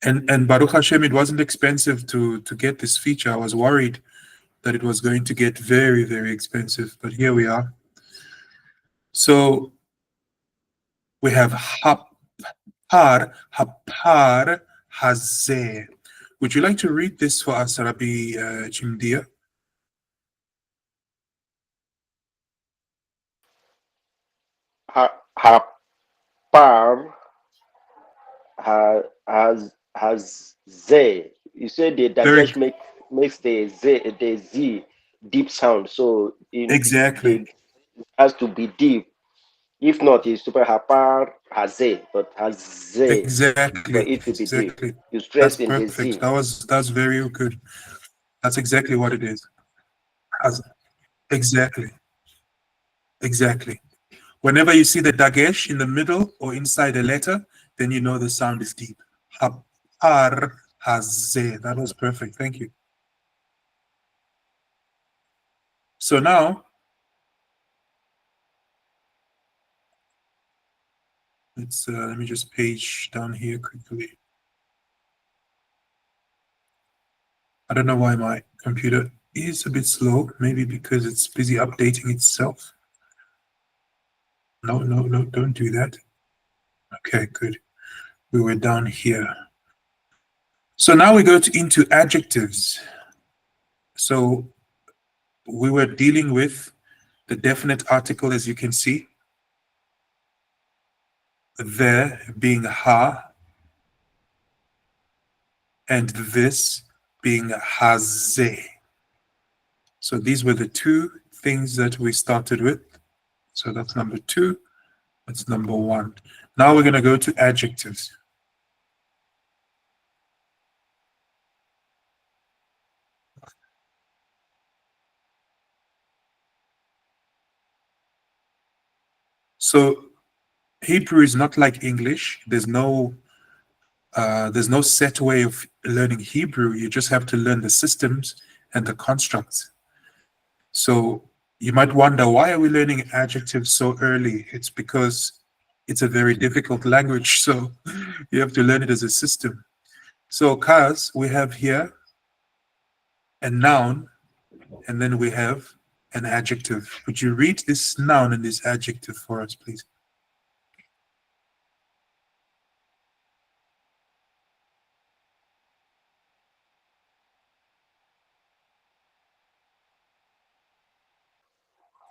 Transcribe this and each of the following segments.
And Baruch Hashem, it wasn't expensive to get this feature. I was worried that it was going to get very, very expensive, but here we are. So we have hapar, hazeh. Would you like to read this for us, Rabbi Chimdia? Hapar has Z. You say the dagesh makes the Z deep sound, so Exactly. it has to be deep. If not, it's super hapar has Z, but has Z Exactly. for it to be deep. Exactly. You That's stress in the perfect. Z. That's very good. That's exactly what it is. Has, exactly. Exactly. Whenever you see the dagesh in the middle or inside a letter, then you know the sound is deep. Hapar hazeh. That was perfect. Thank you. So now, let me just page down here quickly. I don't know why my computer is a bit slow. Maybe because it's busy updating itself. No, don't do that. Okay, good. We were down here. So now we go into adjectives. So we were dealing with the definite article, as you can see, there being ha, and this being hazeh. So these were the two things that we started with. So that's number two. That's number one. Now we're going to go to adjectives. So Hebrew is not like English. There's no set way of learning Hebrew. You just have to learn the systems and the constructs. So you might wonder, why are we learning adjectives so early? It's because it's a very difficult language, so you have to learn it as a system. So Kaz, we have here a noun, and then we have an adjective. Would you read this noun and this adjective for us, please?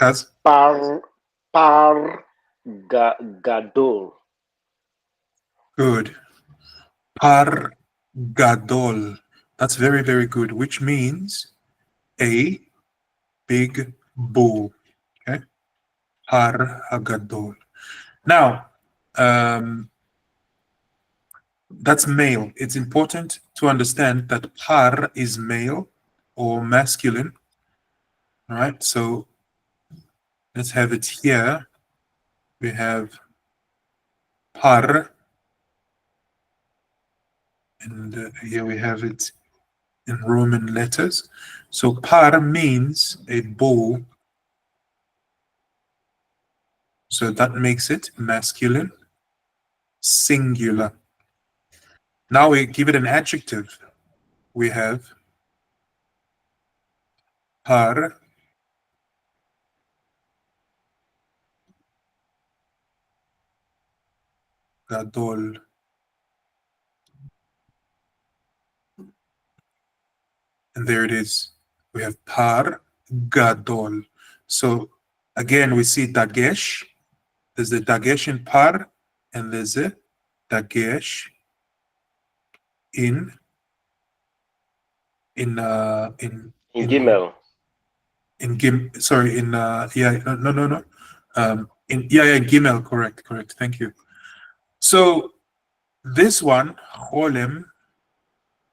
Kaz? Par gadol. Good. Par gadol. That's very, very good, which means a big bull. Okay? Par gadol. Now, that's male. It's important to understand that par is male or masculine. All right, so let's have it here. We have par, and here we have it in Roman letters. So par means a bull. So that makes it masculine, singular. Now we give it an adjective. We have par gadol. And there it is. We have par gadol. So again, we see dagesh. There's the dagesh in par, and there's a dagesh in Gimel. in gim. Sorry, in yeah, no. In gimel. Correct. Thank you. So this one, cholem,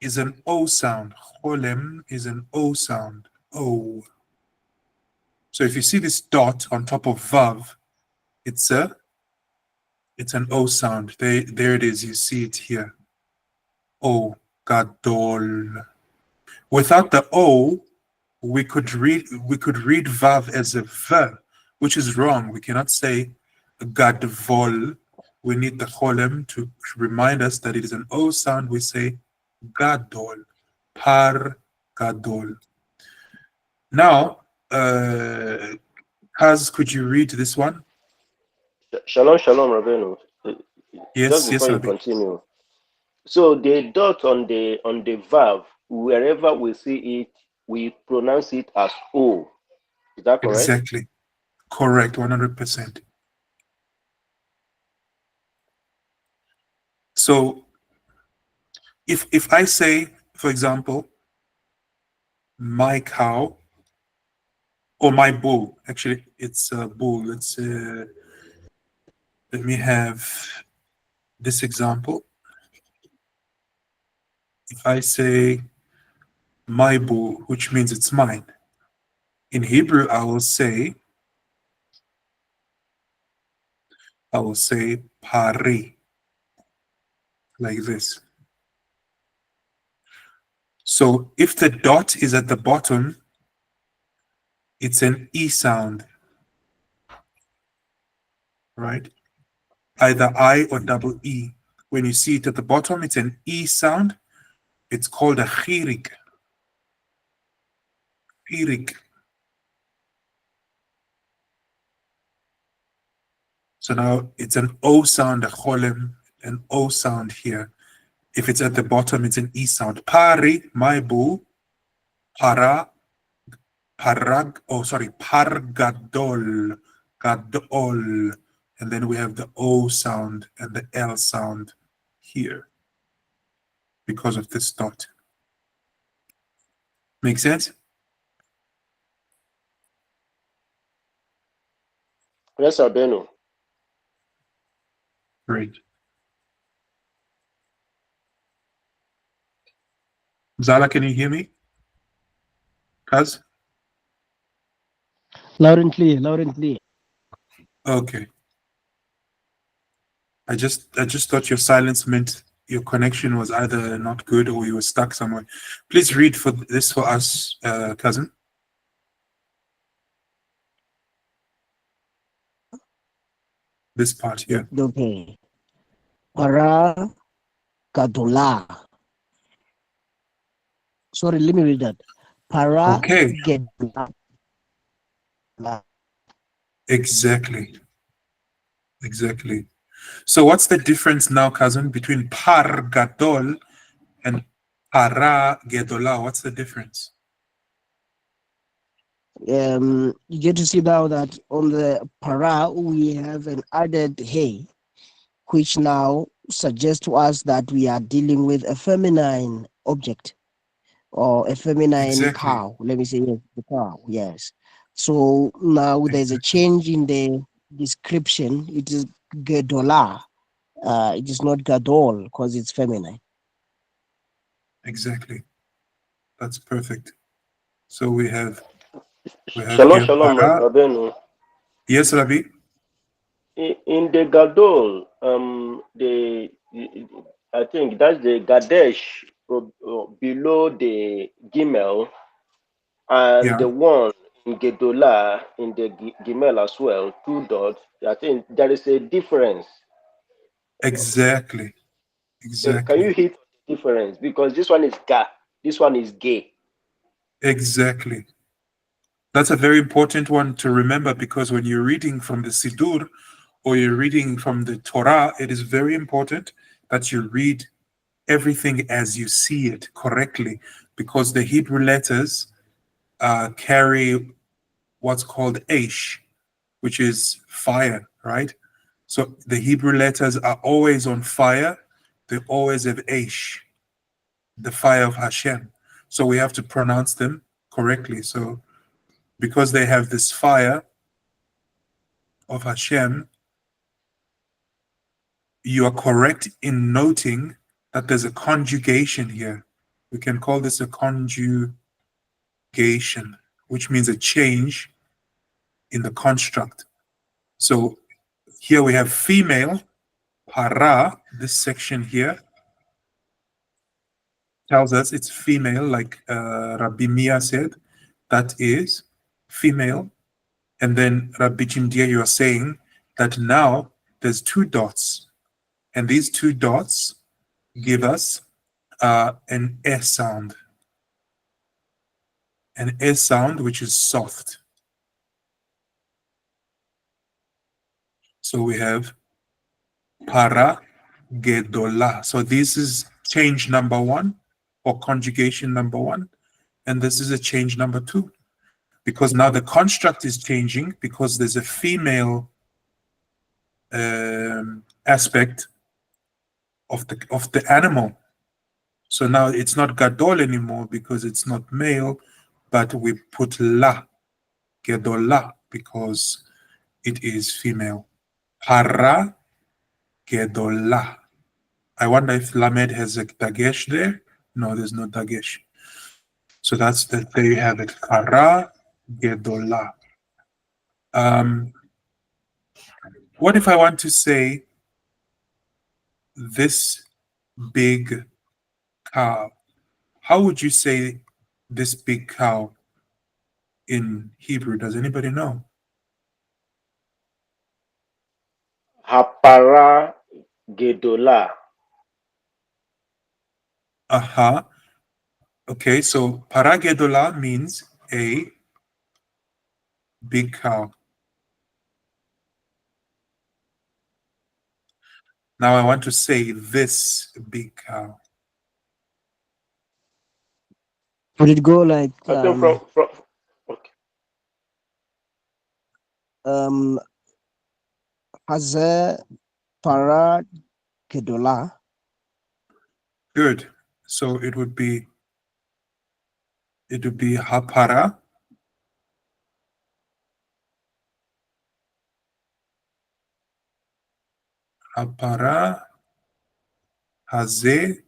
is an O sound. Cholem is an O sound. O. So if you see this dot on top of vav, it's an O sound. There it is. You see it here. O, gadol. Without the O, we could read vav as a v, which is wrong. We cannot say gadvol. we need the cholem to remind us that it is an O sound. We say gadol, par gadol. Now, Kaz, could you read this one? Shalom, shalom, Rabbeinu. Just Yes, before you Rabbi. continue, so the dot on the verb, wherever we see it, we pronounce it as O. Is that correct? Exactly. Correct, 100%. So if I say, for example, my cow or my bull, actually it's a bull. Let me have this example. If I say my bull, which means it's mine, in Hebrew I will say pari, like this. So if the dot is at the bottom, it's an E sound, right? Either I or double E. When you see it at the bottom, it's an E sound. It's called a chirik. Chirik. So now it's an O sound, a cholem, an O sound here. If it's at the bottom, it's an E sound. Pari, my bull. Para, pargadol, gadol. And then we have the O sound and the L sound here because of this dot. Make sense? Yes, Rabbeinu. Great. Zala, can you hear me? Kaz? Loud and clear, loud and clear. Okay. I just thought your silence meant your connection was either not good or you were stuck somewhere. Please read this for us, cousin. This part here. Okay. Para gadula. Sorry, let me read that. Para Okay. gadula. Exactly. So what's the difference now, cousin, between par gadol and para gedola? What's the difference? You get to see now that on the para we have an added hey, which now suggests to us that we are dealing with a feminine object or a feminine Exactly. cow. Let me say yes, the cow. Yes. So now there's a change in the description. It is gadola. It is not gadol because it's feminine. Exactly. That's perfect. So we have Shalom, here shalom, para. Rabbeinu. Yes, Rabbi. In the Gadol, I think that's the Gadesh below the Gimel, and Yeah. the one in Gedolah in the Gimel as well, two dots. I think there is a difference. Exactly. Can you hit the difference? Because this one is Ga, this one is Gay. Exactly. That's a very important one to remember because when you're reading from the Siddur or you're reading from the Torah, it is very important that you read everything as you see it correctly because the Hebrew letters carry what's called Aish, which is fire, right? So the Hebrew letters are always on fire. They always have Aish, the fire of Hashem. So we have to pronounce them correctly. So because they have this fire of Hashem, you are correct in noting that there's a conjugation here. We can call this a conjugation, which means a change in the construct. So here we have female, para, this section here tells us it's female, like Rabbi Mia said, that is female. And then Rabbi Jimdia, you are saying that now there's two dots. And these two dots give us an S sound. An S sound, which is soft. So we have para gedola. So this is change number one, or conjugation number one. And this is a change number two. Because now the construct is changing because there's a female aspect of the animal. So now it's not gadol anymore because it's not male, but we put la, gedola, because it is female. Para gedola. I wonder if lamed has a dagesh there. No, there's no dagesh. So there you have it. Para gedola. What if I want to say this big cow? How would you say this big cow in Hebrew? Does anybody know? Hapara gedola. Aha. Okay, so paragedola means a big cow. Now I want to say this big cow. Would it go like I think from okay. Haze Para Kedola? Good. So it would be hapara. Hapara haze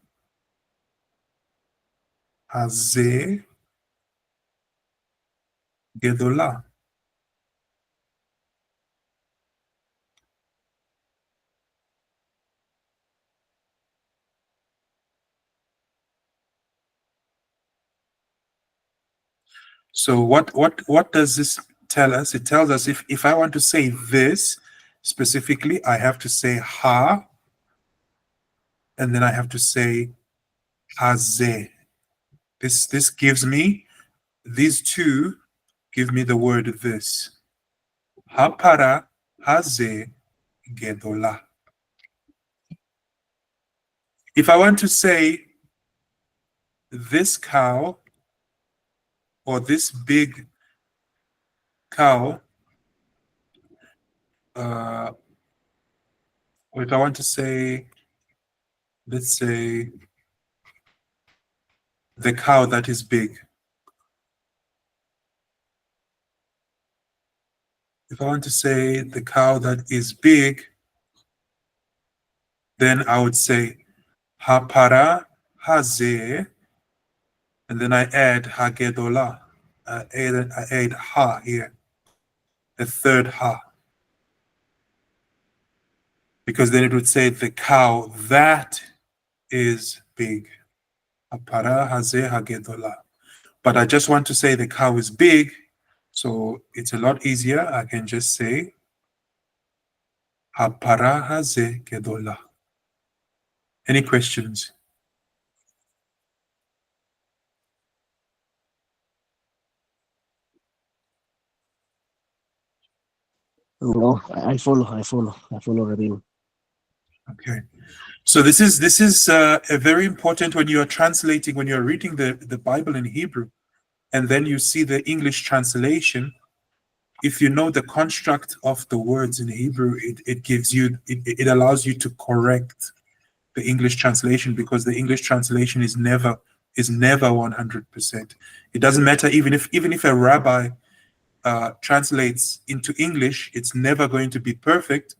gedola. So what does this tell us? It tells us if I want to say this specifically, I have to say ha, and then I have to say haze. This gives me, these two give me the word this. Hapara haze gedola. If I want to say this cow or this big cow, or if I want to say, let's say, the cow that is big. If I want to say the cow that is big, then I would say hapara haze, and then I add hagedola. I add ha here, the third ha. Because then it would say the cow that is big. Hapara haze hagedola. But I just want to say the cow is big, so it's a lot easier. I can just say hapara haze gedola. Any questions? No, I follow, Rabbi. Okay. So this is a very important when you are translating, when you're reading the Bible in Hebrew, and then you see the English translation. If you know the construct of the words in Hebrew, it gives you, it allows you to correct the English translation, because the English translation is never 100%. It doesn't matter even if a rabbi translates into English, it's never going to be perfect,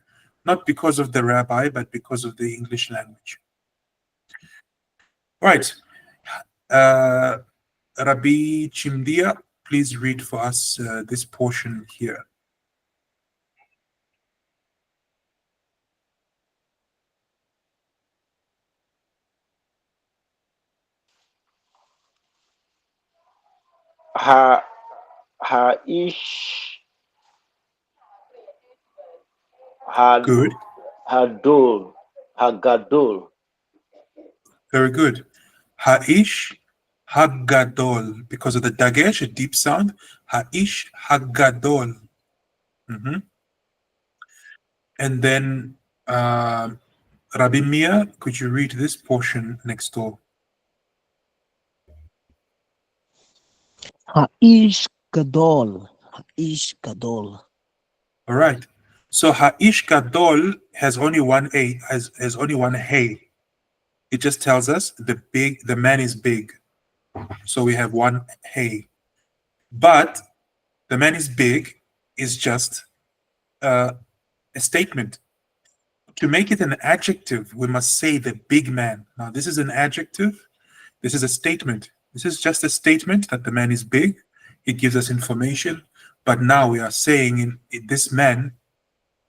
not because of the rabbi, but because of the English language. Right. Rabbi Chimdia, please read for us this portion here. Ish had Good. hadol Hagadol. Very good. Ha'ish Hagadol. Because of the dagesh, a deep sound. Ha'ish Hagadol. Mhm. And then Rabbi Mia, could you read this portion next door? Ha'ish Gadol. Ha'ish Gadol. All right. So Ha'ish Gadol has only one A, has only one Hey. It just tells us the man is big. So we have one Hey. But the man is big is just a statement. To make it an adjective, we must say the big man. Now, this is an adjective. This is a statement. This is just a statement that the man is big. It gives us information. But now we are saying in this man,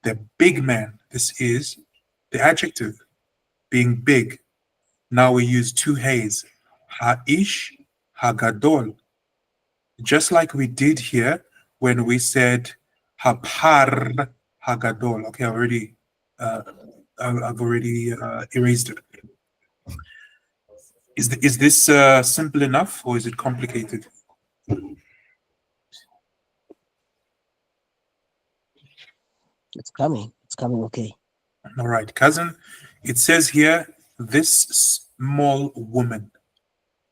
the big man, this is the adjective, being big. Now we use two hays, ha'ish, hagadol. Just like we did here when we said hapar, hagadol. Okay, I've already erased it. Is this simple enough or is it complicated? It's coming. It's coming okay. All right, cousin. It says here, this small woman.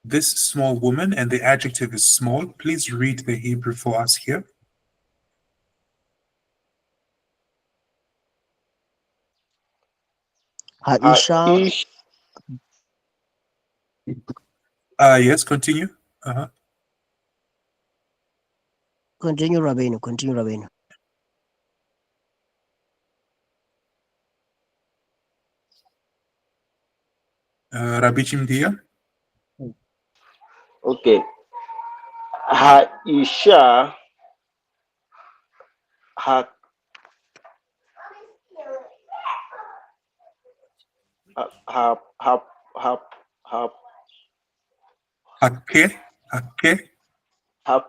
This small woman, and the adjective is small. Please read the Hebrew for us here. Ha'isha. Ha'ish Yes, continue. Continue, Rabbeinu. Continue, Rabbeinu. Rabbi Chimdia. Okay. Haisha ha ha ha ha ha Hake. Hake. ha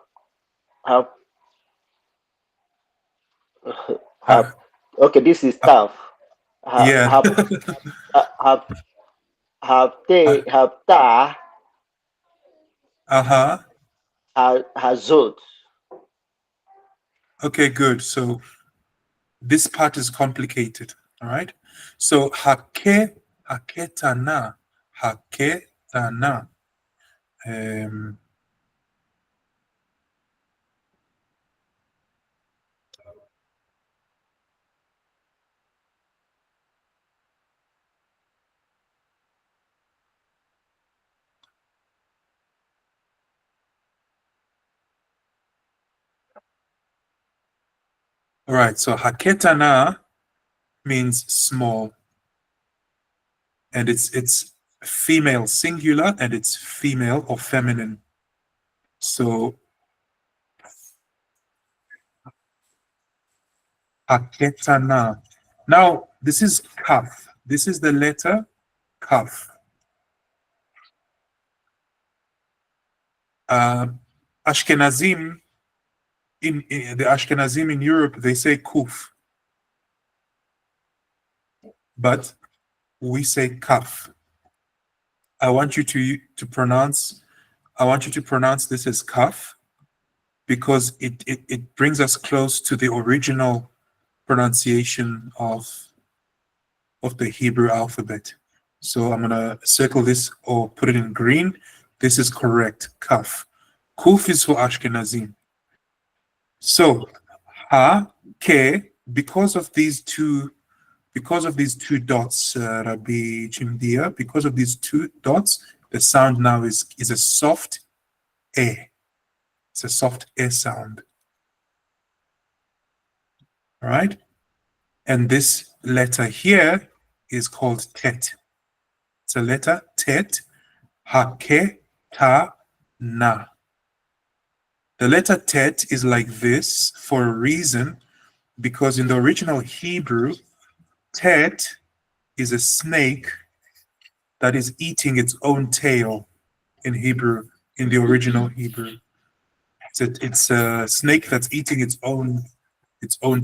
ha Uh, ha. Okay, this is tough. Ha yeah. ha ha ha te ha ta Uh-huh. ha hazot. Okay, good. So this part is complicated. All right. So haketana. Haketana. All right. So haketana means small, and it's female singular, and it's female or feminine. So haketana. Now this is kaf. This is the letter kaf. Ashkenazim in the Ashkenazim in Europe, they say kuf, but we say kaf. I want you to pronounce. I want you to pronounce this as kaf because it brings us close to the original pronunciation of the Hebrew alphabet. So I'm gonna circle this or put it in green. This is correct, kaf. Kuf is for Ashkenazim. So ha, ke, because of these two dots, Rabbi Chimdia, because of these two dots, the sound now is a soft e. It's a soft e sound. All right? And this letter here is called tet. It's a letter tet, hake, ta, na. The letter tet is like this for a reason, because in the original Hebrew, tet is a snake that is eating its own tail in Hebrew, in the original Hebrew. It's a snake that's eating its own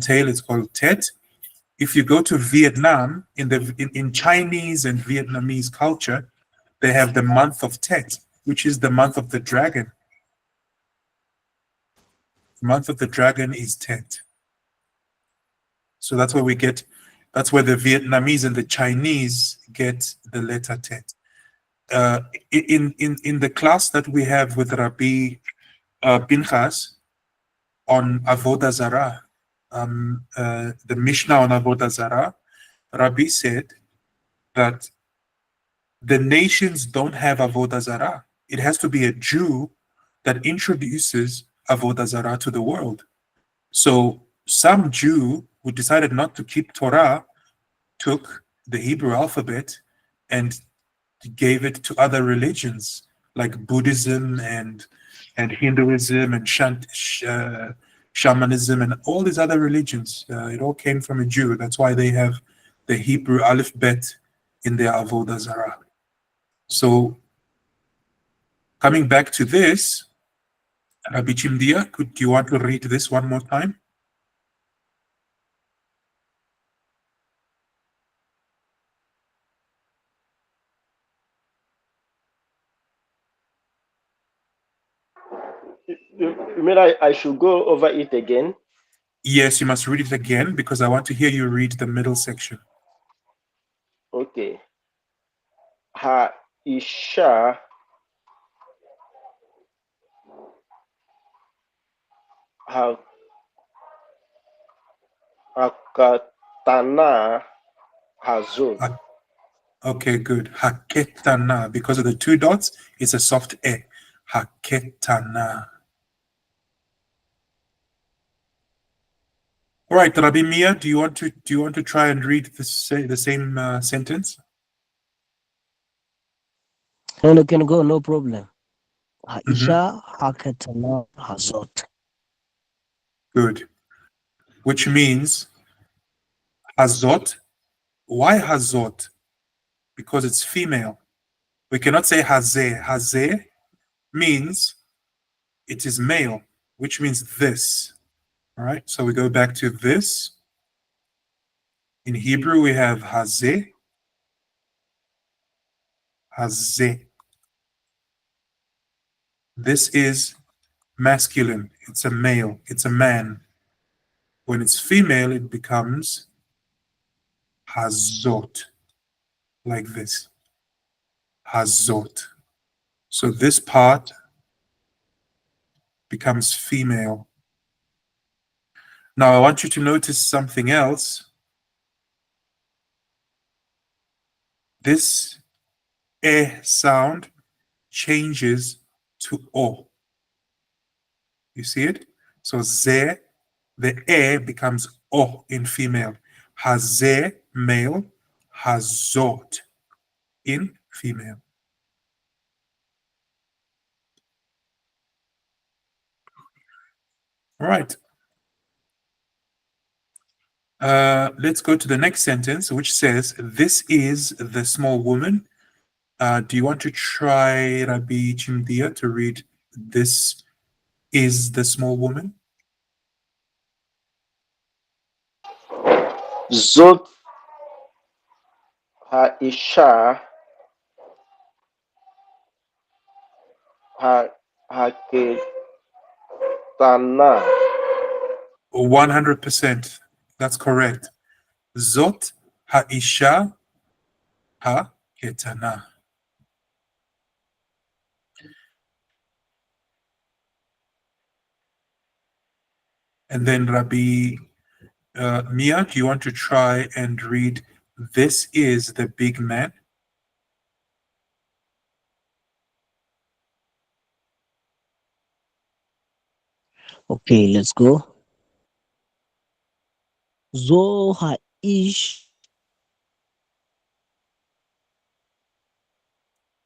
tail. It's called tet. If you go to Vietnam, in Chinese and Vietnamese culture, they have the month of Tet, which is the month of the dragon. The month of the dragon is Tet. So that's where that's where the Vietnamese and the Chinese get the letter Tet. In the class that we have with Rabbi Pinchas on Avodah Zarah, the Mishnah on Avodah Zarah, Rabbi said that the nations don't have Avodah Zarah. It has to be a Jew that introduces Avodah Zarah to the world. So some Jew who decided not to keep Torah took the Hebrew alphabet and gave it to other religions like Buddhism and Hinduism and shamanism and all these other religions. It all came from a Jew. That's why they have the Hebrew Aleph Bet in their Avodah Zarah. So coming back to this, Rabbi Chimdia, do you want to read this one more time? You mean I should go over it again? Yes, you must read it again because I want to hear you read the middle section. Okay. Ha Isha ha Hakatana Hazot. Okay, good. Haketana. Because of the two dots, it's a soft E. Haketana. All right, Rabbi Mia, do you want to try and read the same sentence? And you can go, no problem. Mhm. Aisha Hakatana Hazot. Good. Which means Hazot. Why Hazot? Because it's female. We cannot say Hazeh. Hazeh means it is male, which means this. All right, so we go back to this. In Hebrew, we have Hazeh. Hazeh. This is masculine. It's a male. It's a man. When it's female, it becomes Hazot, like this. Hazot. So this part becomes female. Now I want you to notice something else. This sound changes to O. You see it? So ze, the becomes O in female. Hazeh, male. Hazot in female. All right. Let's go to the next sentence, which says, "This is the small woman." Do you want to try, Rabbi Chimdia, to read, "This is the small woman"? Zot Ha Isha Ha Haketana. 100%. That's correct. Zot ha'isha ha'ketana. And then Rabbi Mia, do you want to try and read, "This is the big man"? Okay, let's go. Zo Haish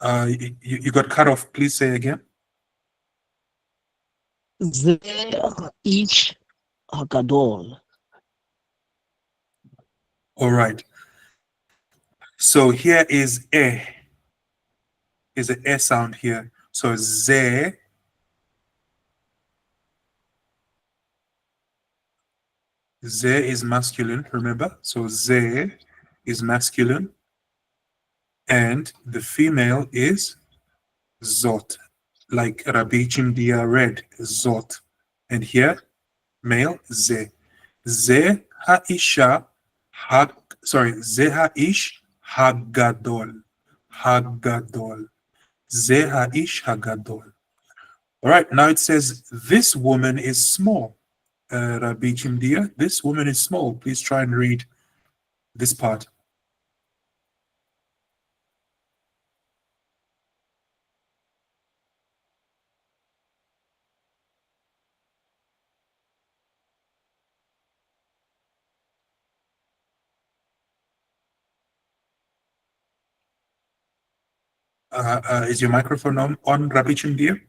You got cut off. Please say again. Ze Haish Hakadol. All right. So here is a sound here. So ze, Ze is masculine, remember? So ze is masculine, and the female is zot, like Rabbi Chimdia read, zot. And here, male, ze. Ze ha'isha, ha, sorry, ze ha'ish hagadol. Hagadol. Ze ha'ish hagadol. All right, now it says, this woman is small. Rabbi Chimdia, this woman is small. Please try and read this part. Is your microphone on Rabbi Chimdia?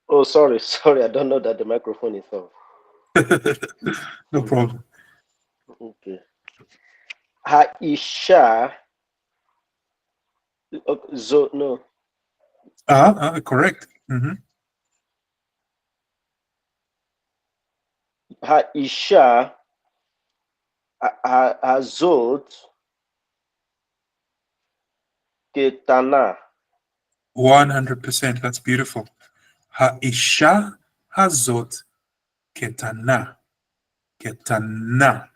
Oh, sorry, sorry. I don't know that the microphone is off. No problem. Okay. Haisha. No. Correct. Mhm. Haisha. Hazot. Ketana. 100%. That's beautiful. Ha'isha hazot ketana. Ketana.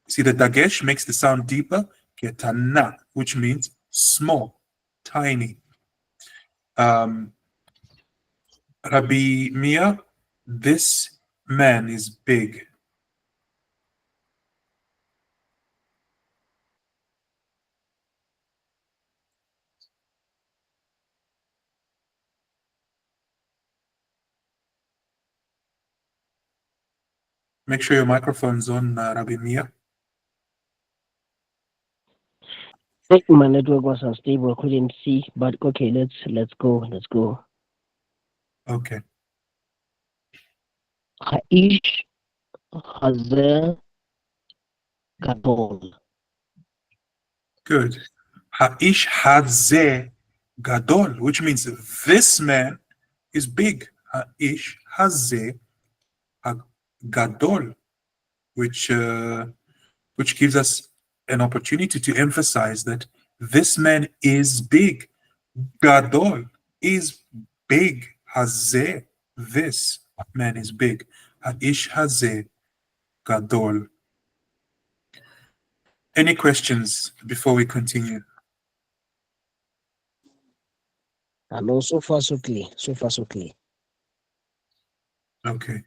See, the dagesh makes the sound deeper. Ketana, which means small, tiny. Um, Rabbi Mia, this man is big. Make sure your microphone's on, Rabbi Mia. My network was unstable, couldn't see, but okay, let's go. Okay. Haish Hazel Gadol. Good. Ha'ish hazeh gadol, which means this man is big. Ha'ish hazeh gadol, which gives us an opportunity to emphasize that this man is big. Gadol is big. Hazeh, this man is big. Ha'ish hazeh gadol. Any questions before we continue? No, so far so clear. So far so clear. Okay.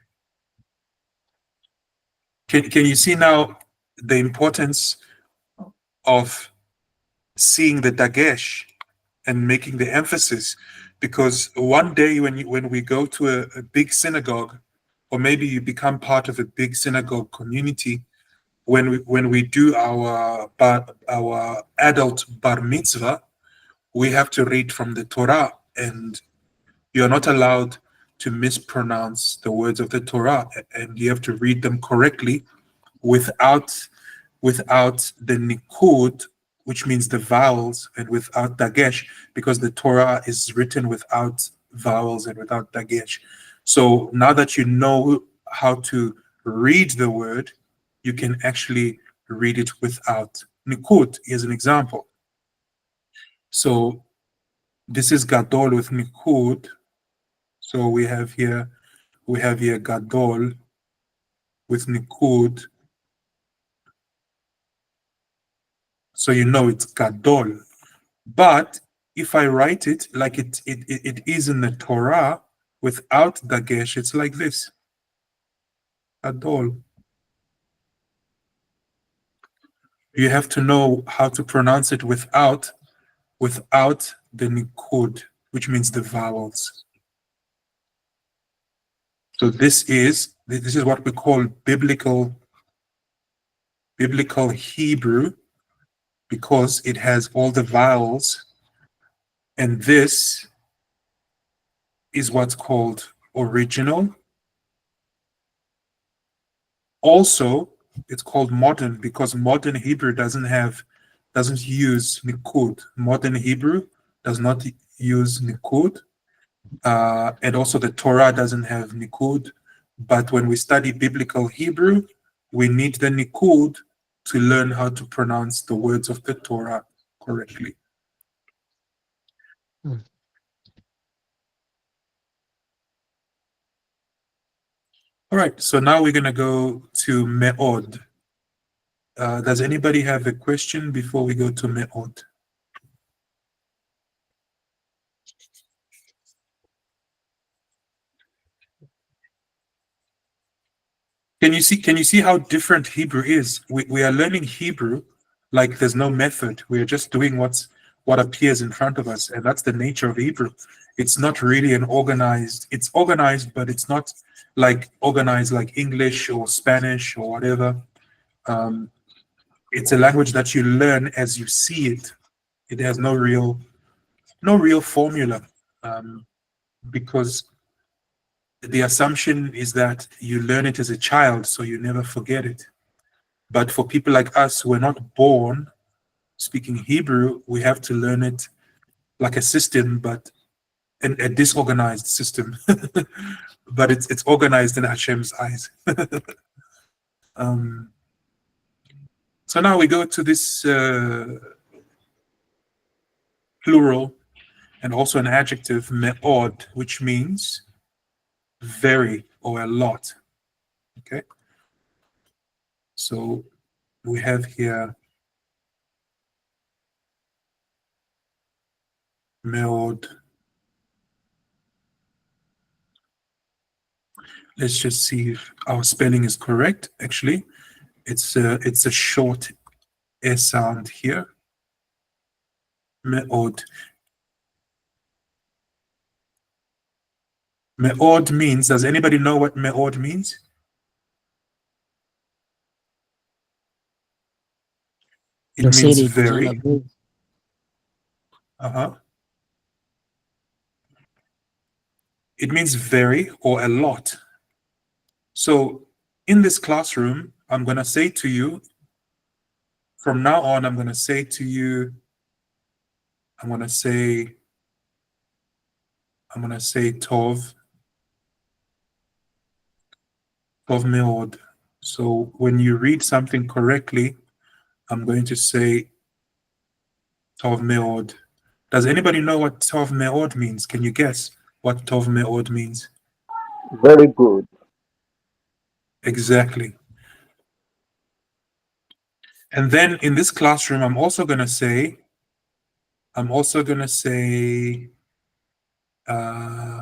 Can you see now the importance of seeing the dagesh and making the emphasis? Because one day when we go to a big synagogue, or maybe you become part of a big synagogue community, when we do our adult bar mitzvah, we have to read from the Torah, and you're not allowed to mispronounce the words of the Torah, and you have to read them correctly without the nikud, which means the vowels, and without dagesh, because the Torah is written without vowels and without dagesh. So now that you know how to read the word, you can actually read it without nikud. Here's an example. So this is gadol with nikud. So we have here gadol with nikud. So you know it's gadol. But if I write it like it is in the Torah without dagesh, it's like this. Gadol. You have to know how to pronounce it without the nikud, which means the vowels. So this is what we call biblical Hebrew, because it has all the vowels, and this is what's called original. Also, it's called modern because modern Hebrew doesn't use nikud. Modern Hebrew does not use nikud, and also the Torah doesn't have nikud. But when we study biblical Hebrew, we need the Nikud to learn how to pronounce the words of the Torah correctly. Hmm. All right, so now we're going to go to Me'od. Does anybody have a question before we go to Me'od? Can you see how different Hebrew is? We are learning Hebrew like there's no method. We are just doing what appears in front of us, and that's the nature of Hebrew. It's not really it's organized, but it's not like organized like English or Spanish or whatever. Um, it's a language that you learn as you see it. It has no real formula, because the assumption is that you learn it as a child, so you never forget it. But for people like us who are not born speaking Hebrew, we have to learn it like a system, but a disorganized system. But it's organized in Hashem's eyes. um, so now we go to this plural and also an adjective, me'od, which means very or a lot. Okay, so we have here me'od. Let's just see if our spelling is correct. Actually, it's a short S sound here. Me'od. Me'od means, does anybody know what me'od means? It You said means it, Brother very. Beith. Uh-huh. It means very or a lot. So in this classroom, I'm going to say to you, from now on, I'm going to say to you, I'm going to say Tov me'od. So when you read something correctly, I'm going to say Tov me'od. Does anybody know what Tov me'od means? Can you guess what Tov me'od means? Very good. Exactly. And then in this classroom, I'm also going to say, uh,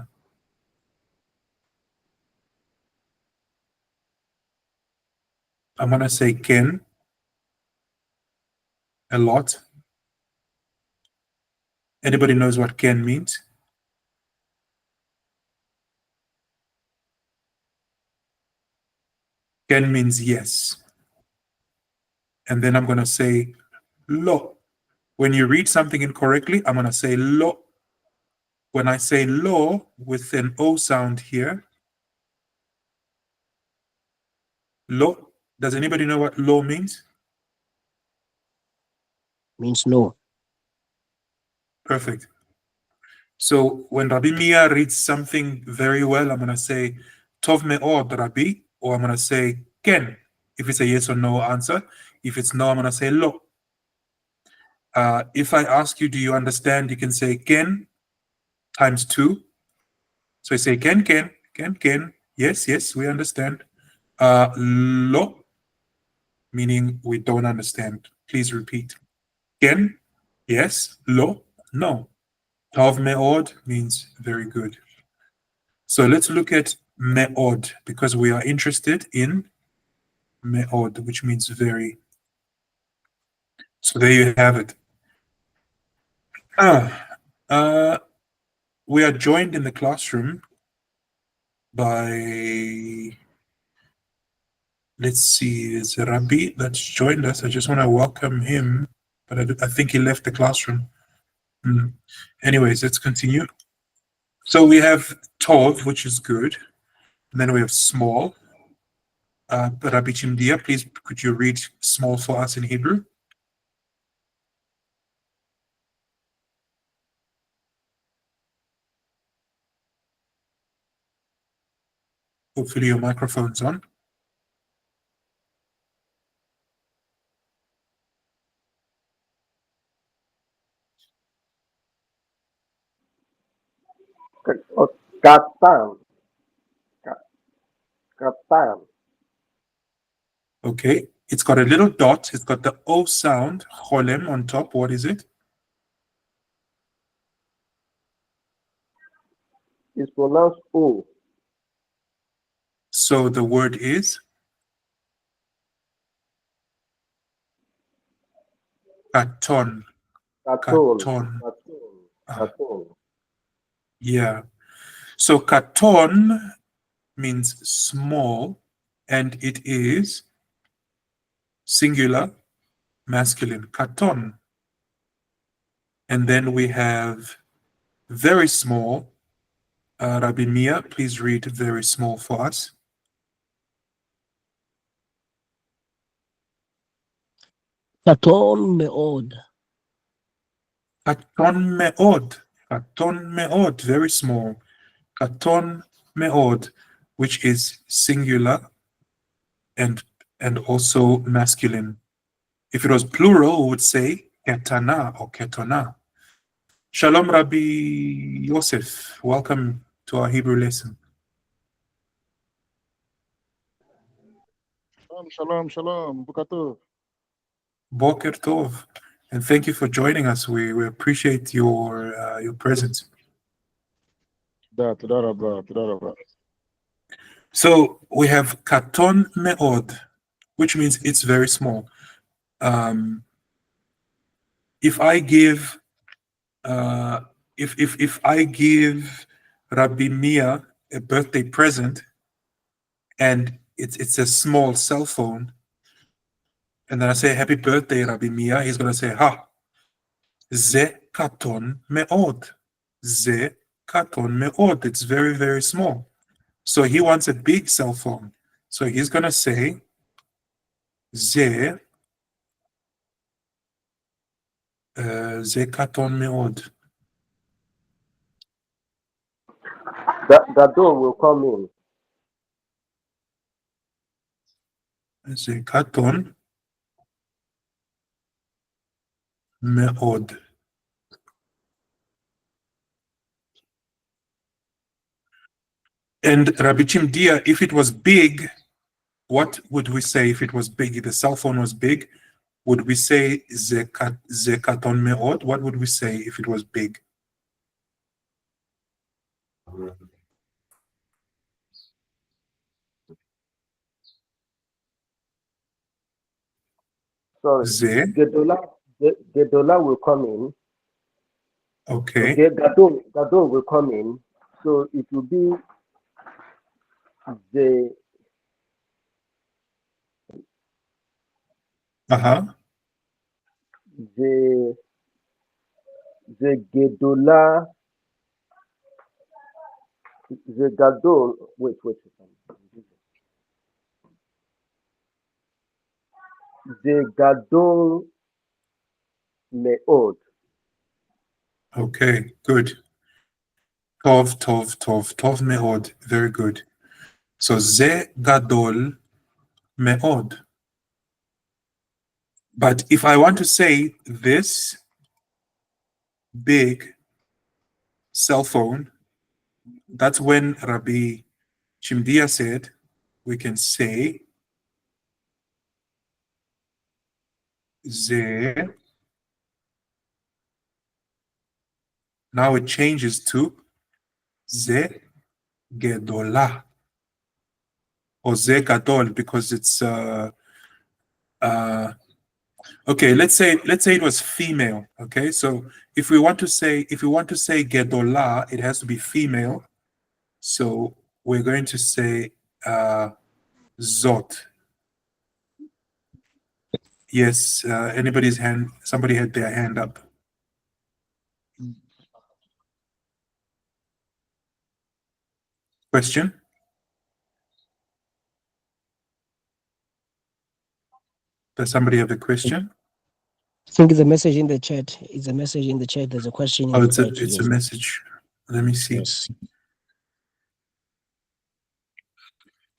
I'm going to say Ken a lot. Anybody knows what Ken means? Ken means yes. And then I'm going to say lo. When you read something incorrectly, I'm going to say lo. When I say lo with an O sound here, lo, does anybody know what lo means? Means no. Perfect. So when Rabbi Mia reads something very well, I'm going to say Tov me'od Rabbi, or I'm going to say Ken, if it's a yes or no answer. If it's no, I'm going to say lo. If I ask you, do you understand? You can say Ken times 2. So I say Ken, Ken, Ken, Ken. Yes, yes, we understand. Lo, meaning we don't understand. Please repeat. Ken, yes. Lo, no. Tov me'od means very good. So let's look at me'od because we are interested in me'od, which means very. So there you have it. Ah, we are joined in the classroom by, let's see, it's Rabbi that's joined us. I just want to welcome him, but I think he left the classroom. Anyways, let's continue. So we have Tov, which is good. And then we have small. Rabbi Chimdia, please, could you read small for us in Hebrew? Hopefully your microphone's on. Katan. Katan. Okay, it's got a little dot. It's got the O sound, cholem, on top. What is it? It's pronounced O. So the word is katon. Katon. Katon. Katon. Ah, Katon. yeah. So katon means small, and it is singular, masculine. Katon. And then we have very small. Rabbi Mia, please read very small for us. Katon me'od. Katon me'od. Katon me'od, very small. Katon me'od, which is singular and also masculine. If it was plural, we would say ketana or ketona. Shalom, Rabbi Yosef. Welcome to our Hebrew lesson. Shalom. Bukatu. Boker Tov. And thank you for joining us. We appreciate your presence. Toda rabba. So we have katon me'od, which means it's very small. If I give if I give Rabbi Mia a birthday present and it's a small cell phone, and then I say happy birthday, Rabbi Mia, he's gonna say, ha, ze katon me'od. Ze katon me'od. It's very, very small. So he wants a big cell phone. So he's gonna say ze ze katon me'od. Gadol will come in. Ze katon me'od. And Rabbi Chimdia, if it was big, what would we say if it was big? If the cell phone was big, would we say ze katon me'od? What would we say if it was big? Sorry. Ze. Gedola will come in. Okay. Okay, Gadol will come in. So it will be the the Gedola, the Gadol. Wait. The Gadol Me'od. Okay, good. Tov me'od. Very good. So ze gadol me'od. But if I want to say this big cell phone, that's when Rabbi Chimdia said we can say ze. Now it changes to ze gedola or ze gadol because it's okay, let's say it was female. Okay, so if we want to say gedola, it has to be female. So we're going to say zot. Yes, somebody had their hand up. Question? Does somebody have a question? I think it's a message in the chat. It's a message in the chat. There's a question in the chat. It's a message. Let me see. Yes.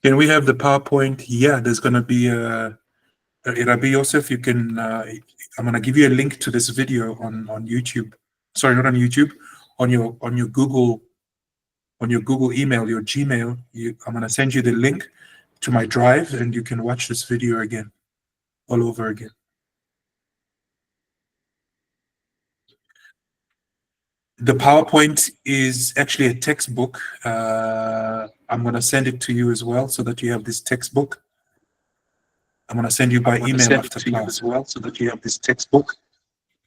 Can we have the PowerPoint? Yeah, there's going to be Rabbi Yosef. You can. I'm going to give you a link to this video on YouTube. Sorry, not on YouTube. On your Google email, your Gmail. I'm going to send you the link to my drive, and you can watch this video again, all over again. The PowerPoint is actually a textbook. I'm going to send it to you as well so that you have this textbook. I'm going to send you by email after class as well so that you have this textbook.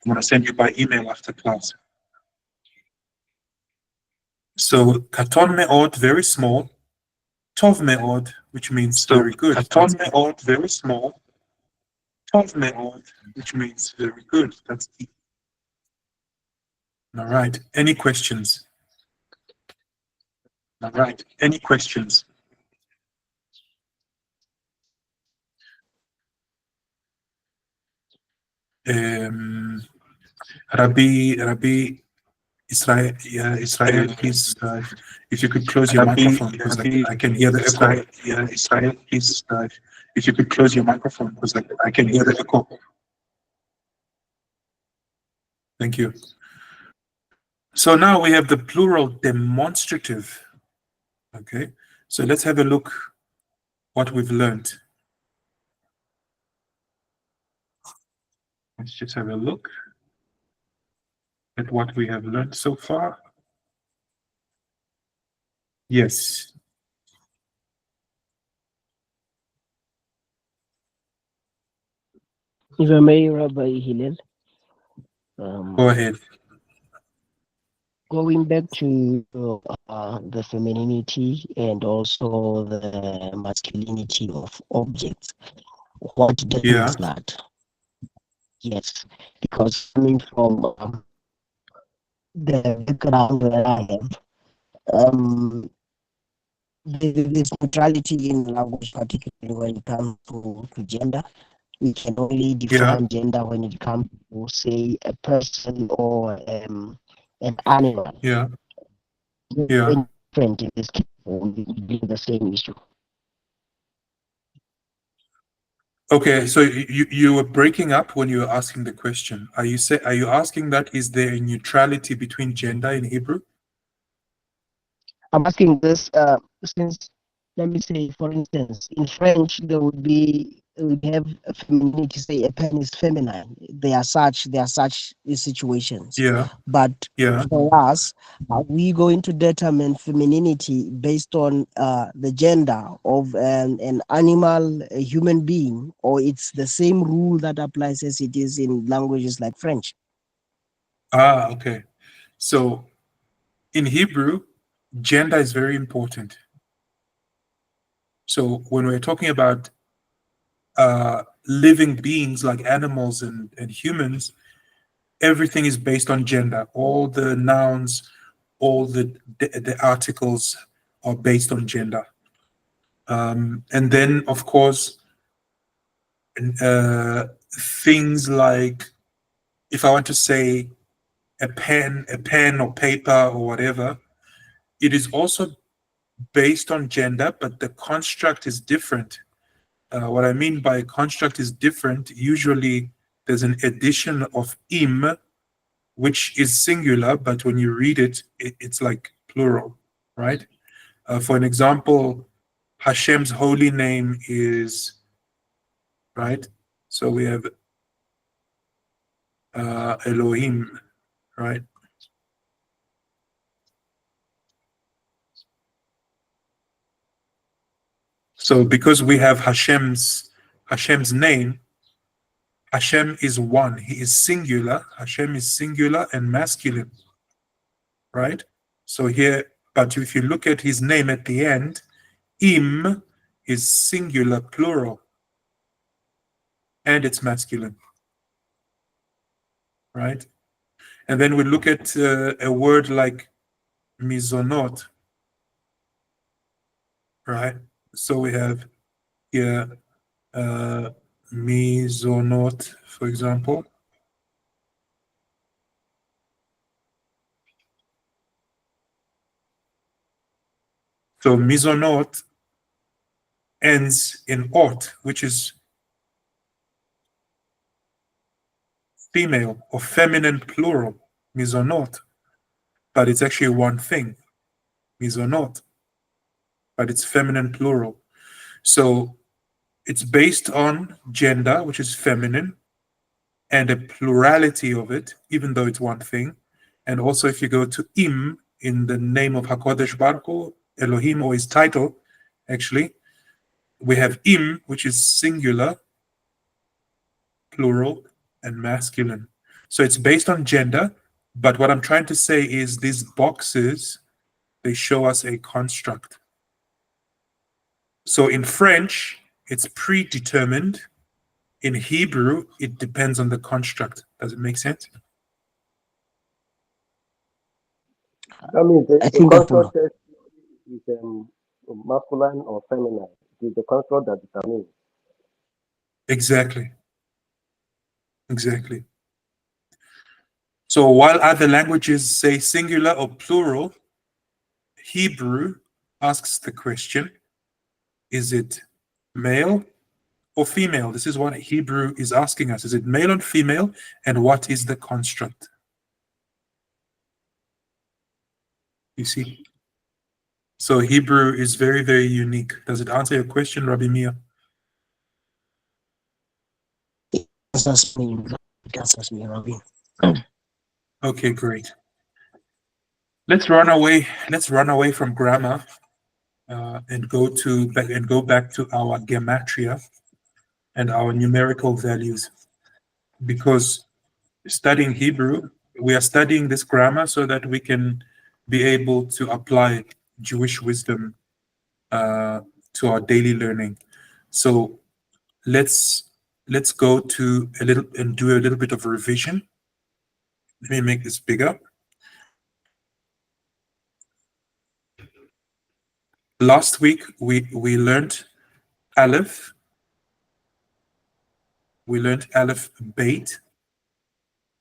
I'm going to send you by email after class. So, katon me'od, very small. Tov me'od, which means very good. Katon me'od, very small. Tov me'od, which means very good. That's it. All right. Any questions? All right. Any questions? Rabbi Israel, Israel, please, if you could close your microphone because I can hear the echo. Israel, please, if you could close your microphone because I can hear the echo. Thank you. So now we have the plural demonstrative. Okay, so let's have a look what we've learned. Let's just have a look at what we have learned so far. Yes. If I may, Rabbi Hillel, Go ahead. going back to the femininity and also the masculinity of objects, what determines that? Yes, because coming from the background that I have, there's neutrality in language, particularly when it comes to gender. We can only define gender when it comes to, say, a person or an animal. Yeah. Different in this case, we deal with the same issue. Okay, so you were breaking up when you were asking the question. Are you asking that is there a neutrality between gender in Hebrew? I'm asking this since, let me say, for instance, in French, there would have a femininity, say a pen is feminine. There are such situations. Yeah. But Yeah. for us, are we going to determine femininity based on the gender of an animal, a human being, or it's the same rule that applies as it is in languages like French? Ah, okay. So in Hebrew, gender is very important. So when we're talking about living beings like animals and humans, everything is based on gender. All the nouns, all the articles are based on gender. And then, of course, things like if I want to say a pen or paper or whatever, it is also based on gender, but the construct is different. What I mean by construct is different. Usually there's an addition of im, which is singular, but when you read it, it's like plural, right? For an example, Hashem's holy name is, right? So we have Elohim, right? So because we have Hashem's name, Hashem is one. He is singular. Hashem is singular and masculine, right? So here, but if you look at his name at the end, Im is singular, plural, and it's masculine, right? And then we look at a word like mizonot, right? So we have here mizonot, for example. So mizonot ends in ot, which is female or feminine plural, mizonot, but it's actually one thing, mizonot, but it's feminine plural. So it's based on gender, which is feminine, and a plurality of it, even though it's one thing. And also, if you go to im in the name of HaKodesh Baruch Hu, Elohim, or his title, actually, we have im, which is singular, plural, and masculine. So it's based on gender, but what I'm trying to say is these boxes, they show us a construct. So in French, it's predetermined. In Hebrew, it depends on the construct. Does it make sense? That means I the think I follow. construct is masculine or feminine. It is the construct that determines. Exactly. Exactly. So while other languages say singular or plural, Hebrew asks the question, is it male or female? This is what Hebrew is asking us. Is it male or female? And what is the construct? You see? So Hebrew is very, very unique. Does it answer your question, Rabbi Mia? It answers me, Rabbi. Okay, great. Let's run away. Let's run away from grammar and go back to our gematria and our numerical values. Because studying Hebrew, we are studying this grammar so that we can be able to apply Jewish wisdom to our daily learning. So let's go to a little and do a little bit of revision. Let me make this bigger. Last week we learned Aleph. We learned Aleph Beith.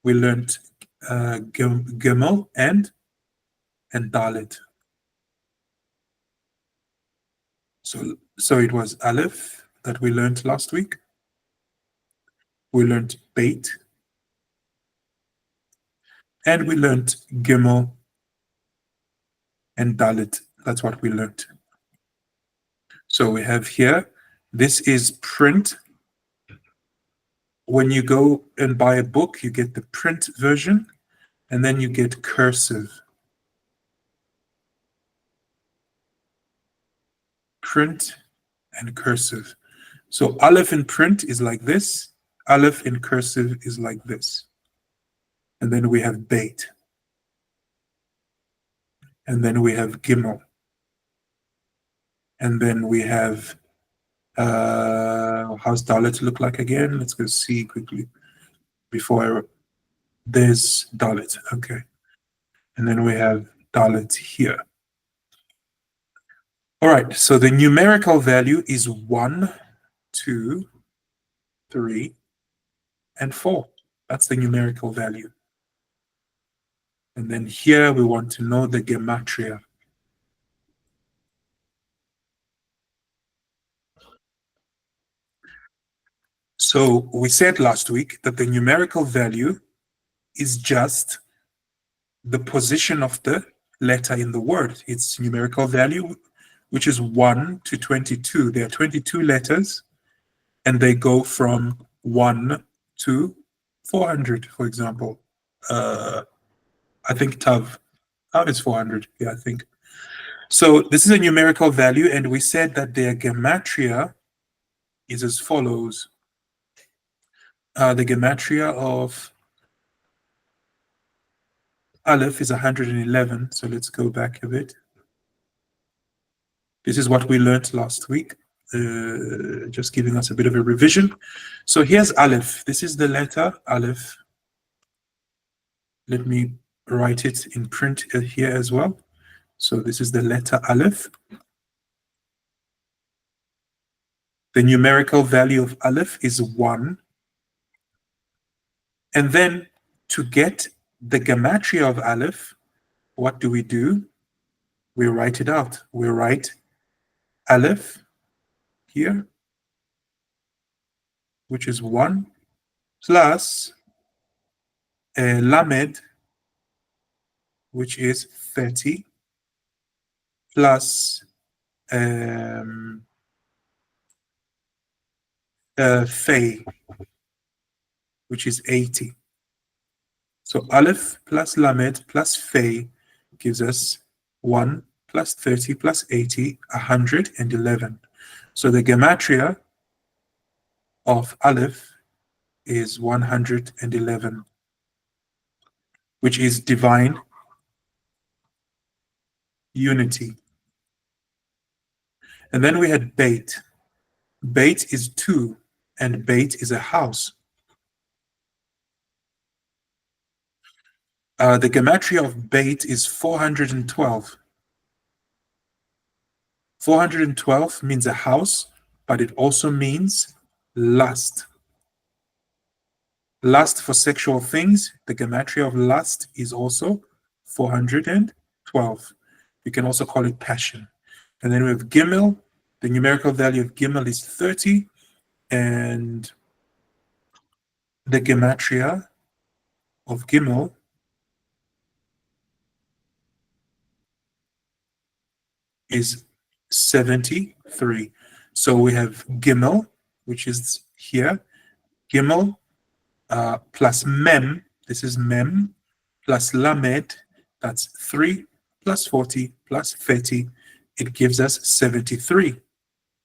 We learned Gimel and Dalet. So it was Aleph that we learned last week. We learned Beith. And we learned Gimel and Dalet. That's what we learned. So we have here, this is print. When you go and buy a book, you get the print version, and then you get cursive. Print and cursive. So Aleph in print is like this. Aleph in cursive is like this. And then we have Beith. And then we have Gimel. And then we have, how's Dalet look like again? Let's go see quickly before there's Dalet. Okay. And then we have Dalet here. All right. So the numerical value is 1, 2, 3, and 4. That's the numerical value. And then here we want to know the gematria. So we said last week that the numerical value is just the position of the letter in the word. Its numerical value, which is 1 to 22. There are 22 letters, and they go from 1 to 400, for example. I think Tav is 400. Yeah, I think. So this is a numerical value, and we said that their gematria is as follows. The gematria of Aleph is 111. So let's go back a bit. This is what we learned last week, just giving us a bit of a revision. So here's Aleph. This is the letter Aleph. Let me write it in print here as well. So this is the letter Aleph. The numerical value of Aleph is 1. And then to get the gematria of Aleph, what do? We write it out. We write Aleph here, which is 1, plus Lamed, which is 30, plus Fei, which is 80. So Aleph plus Lamed plus Fei gives us 1 plus 30 plus 80, 111. So the gematria of Aleph is 111, which is divine unity. And then we had Beith. Beith is 2, and Beith is a house. The gematria of Beith is 412. 412 means a house, but it also means lust. Lust for sexual things, the gematria of lust is also 412. You can also call it passion. And then we have Gimel. The numerical value of Gimel is 30, and the gematria of Gimel is 73. So we have Gimel, which is here, Gimel plus Mem, this is Mem, plus Lamed, that's 3, plus 40, plus 30, it gives us 73.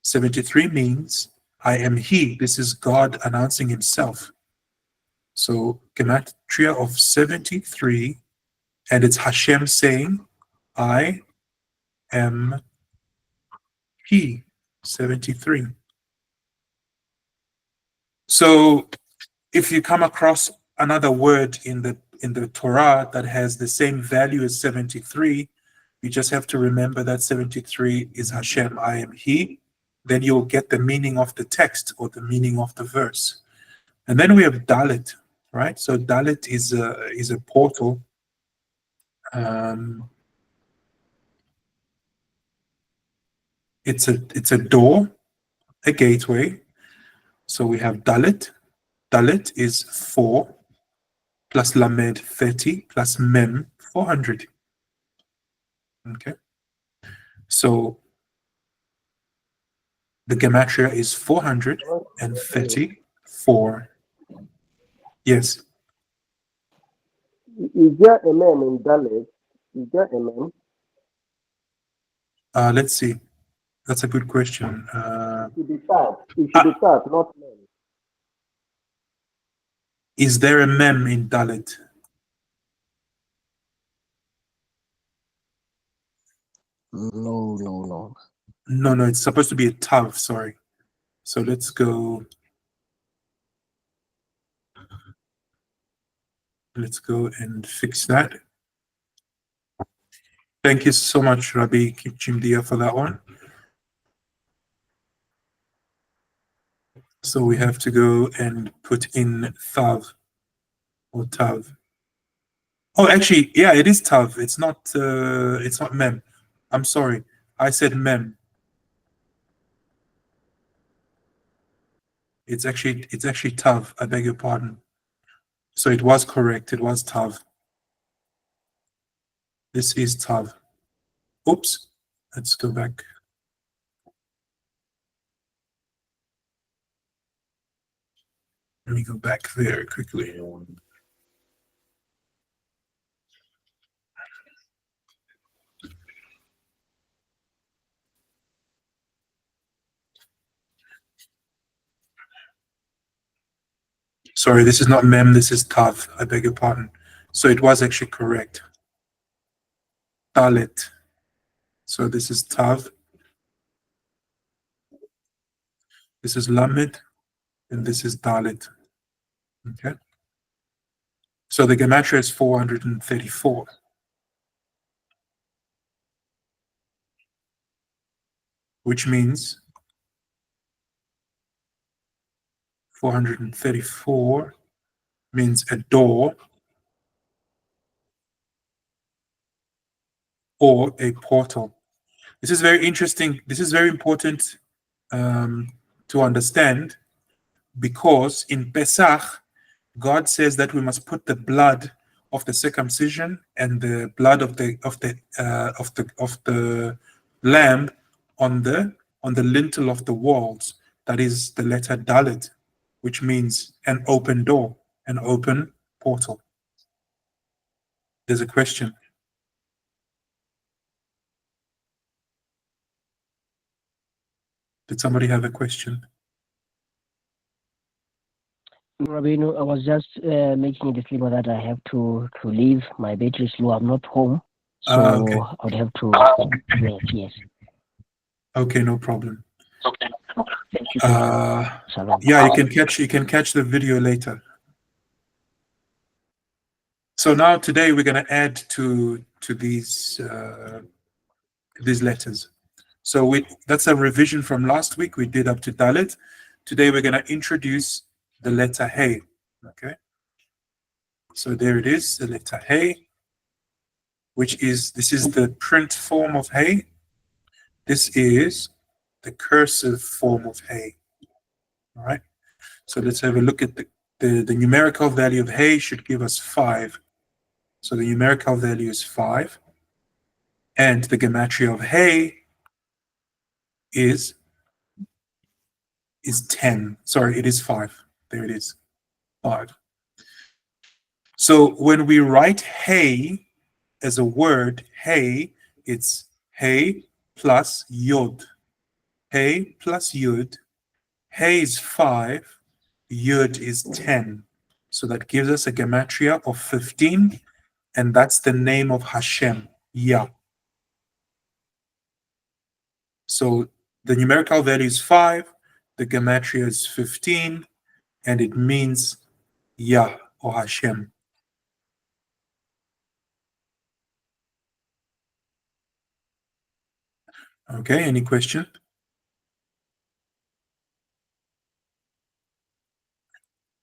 73 means I am He. This is God announcing Himself. So gematria of 73, and it's Hashem saying, I am He. 73. So if you come across another word in the Torah that has the same value as 73, you just have to remember that 73 is Hashem, I am He. Then you'll get the meaning of the text or the meaning of the verse. And then we have Dalet, right? So Dalet is a portal. It's a door, a gateway. So we have Dalet. Dalet is 4 plus Lamed 30 plus Mem 400. Okay. So the gematria is 434. Yes. Is there a mem in Dalet? Is there a mem? Let's see. That's a good question. It should be tagged. It should be tagged, not mem. Is there a mem in Dalet? No, no, no. No, it's supposed to be a tav, sorry. So let's go. Let's go and fix that. Thank you so much, Rabbi Kipchimdia, for that one. So we have to go and put in Thav or Tav. Oh, actually, yeah, it is Tav. It's not Mem. I'm sorry. I said Mem. It's actually Tav. I beg your pardon. So it was correct. It was Tav. This is Tav. Oops. Let's go back. Let me go back very quickly. Sorry, this is not Mem, this is Tav. I beg your pardon. So it was actually correct. Dalet. So this is Tav. This is Lamed. And this is Dalet. Okay. So the gematria is 434. Which means 434 means a door or a portal. This is very interesting. This is very important to understand, because in Pesach, God says that we must put the blood of the circumcision and the blood of the lamb on the lintel of the walls. That is the letter Dalet, which means an open door, an open portal. There's a question. Did somebody have a question? Rabino, I was just making a disclaimer that I have to leave. My battery is low. I'm not home, so Okay. I would have to. Yes. Okay, no problem. Okay. Thank you. Shalom. Yeah, you can catch the video later. So now today we're going to add to these letters. So that's a revision from last week. We did up to Dalet. Today we're going to introduce the letter Hey. Okay. So there it is, the letter Hey, this is the print form of Hey. This is the cursive form of Hey. All right. So let's have a look at the numerical value of Hey should give us 5. So the numerical value is 5. And the gematria of Hey is 10. Sorry, it is 5. There it is, 5. So when we write Hey as a word, Hey, it's Hey plus Yod. Hey plus Yud. Hey is 5. Yud is 10. So that gives us a gematria of 15. And that's the name of Hashem, Yah. So the numerical value is 5. The gematria is 15. And it means Yah or Hashem. Okay, any question?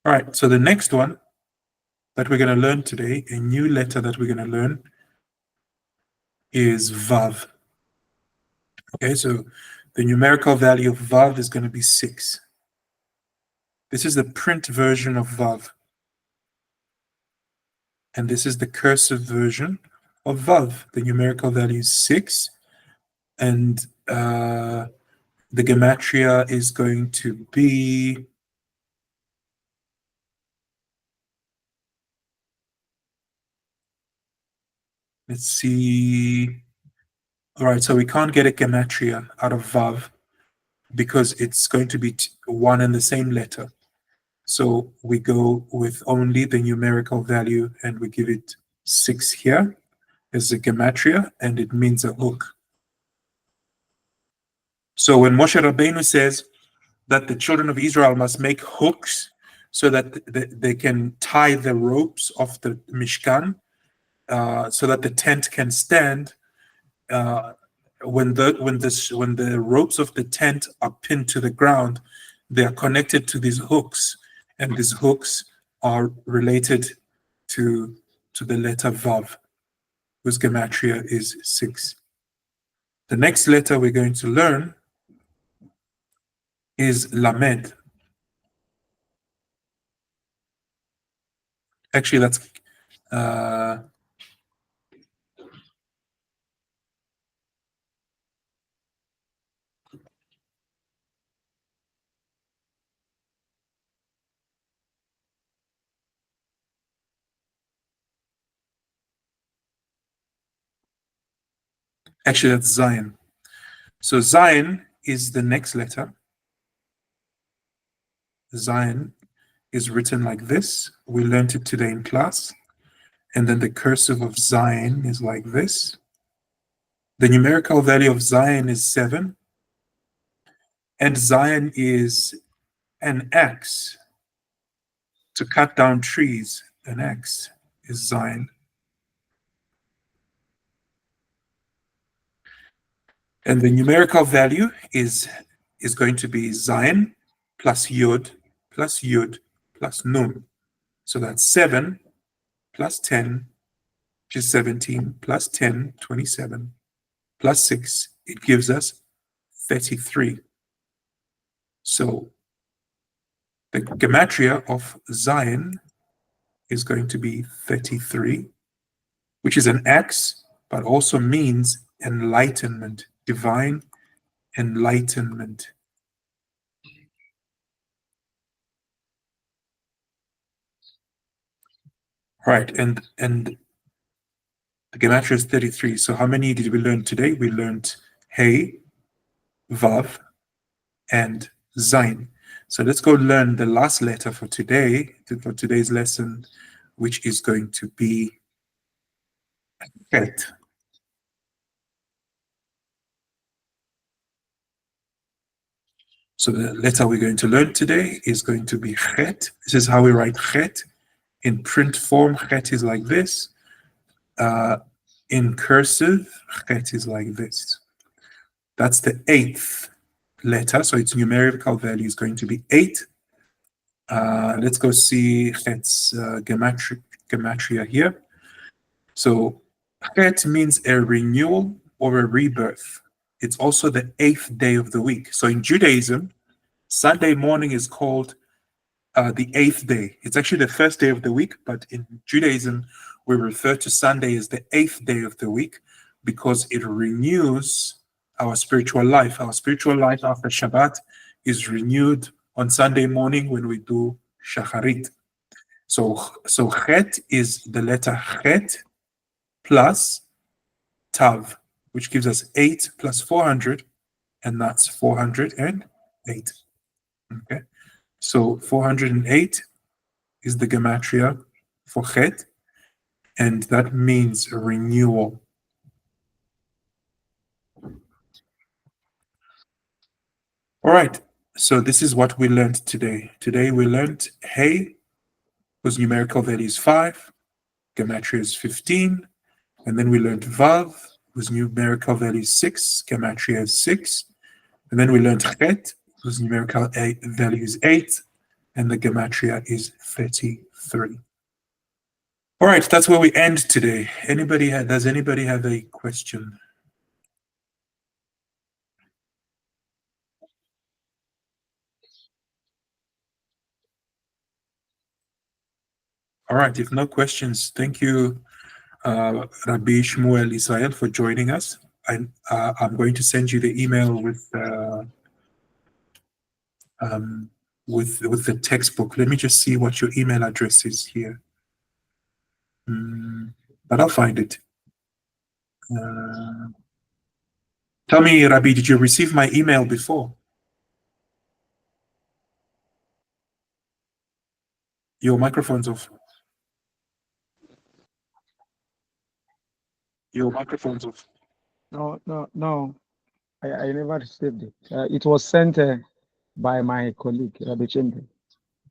All right, so the next one that we're going to learn today, a new letter that we're going to learn, is Vav. Okay, so the numerical value of Vav is going to be 6. This is the print version of Vav. And this is the cursive version of Vav. The numerical value is 6. And the gematria is going to be, let's see. All right, so we can't get a gematria out of Vav because it's going to be one and the same letter. So we go with only the numerical value and we give it 6 here as a gematria, and it means a hook. So when Moshe Rabbeinu says that the children of Israel must make hooks so that they can tie the ropes of the Mishkan, so that the tent can stand, when the ropes of the tent are pinned to the ground, they are connected to these hooks, and these hooks are related to the letter Vav, whose gematria is 6. The next letter we're going to learn is Lamed. Actually, that's Zion. So Zion is the next letter. Zion is written like this. We learned it today in class. And then the cursive of Zion is like this. The numerical value of Zion is 7. And Zion is an axe to cut down trees. An axe is Zion. And the numerical value is going to be Zion plus Yud plus Yud plus Nun. So that's 7 plus 10, which is 17, plus 10, 27, plus 6. It gives us 33. So the gematria of Zion is going to be 33, which is an X, but also means enlightenment, divine enlightenment. Right, and the gematria is 33. So how many did we learn today? We learned Hey, Vav, and Zain. So let's go learn the last letter for today, for today's lesson, which is going to be Het. So the letter we're going to learn today is going to be Het. This is how we write Het. In print form, Het is like this. In cursive, Het is like this. That's the 8th letter, so its numerical value is going to be 8. Let's go see Chet's gematria here. So Het means a renewal or a rebirth. It's also the 8th day of the week. So in Judaism, Sunday morning is called the 8th day. It's actually the first day of the week, but in Judaism, we refer to Sunday as the 8th day of the week because it renews our spiritual life. Our spiritual life after Shabbat is renewed on Sunday morning when we do Shacharit. So Chet is the letter Chet plus Tav, which gives us 8 plus 400, and that's 408. Okay, so 408 is the gematria for Chet, and that means renewal. All right, so this is what we learned today. Today we learned Hey, whose numerical value is 5, gematria is 15, and then we learned Vav, whose numerical value is 6, gematria is 6, and then we learned Chet, whose numerical value is 8, and the gematria is 33. All right, that's where we end today. Does anybody have a question? All right, if no questions, thank you, Rabbi Shmuel Israel, for joining us. I'm going to send you the email with the textbook. Let me just see what your email address is here. But I'll find it. Tell me, Rabbi, did you receive my email before? Your microphone's off. Your microphone's off. No. I never received it. It was sent by my colleague, Rabbi Chende.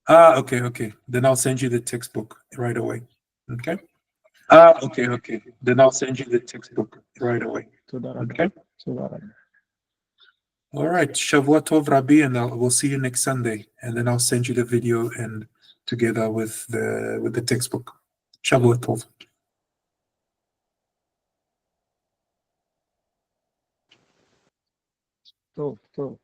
Okay. Then I'll send you the textbook right away. Okay? Okay. Then I'll send you the textbook right away. Okay? All right. Shavua Tov, Rabbi, and we'll see you next Sunday. And then I'll send you the video and together with the textbook. Shavua Tov. So.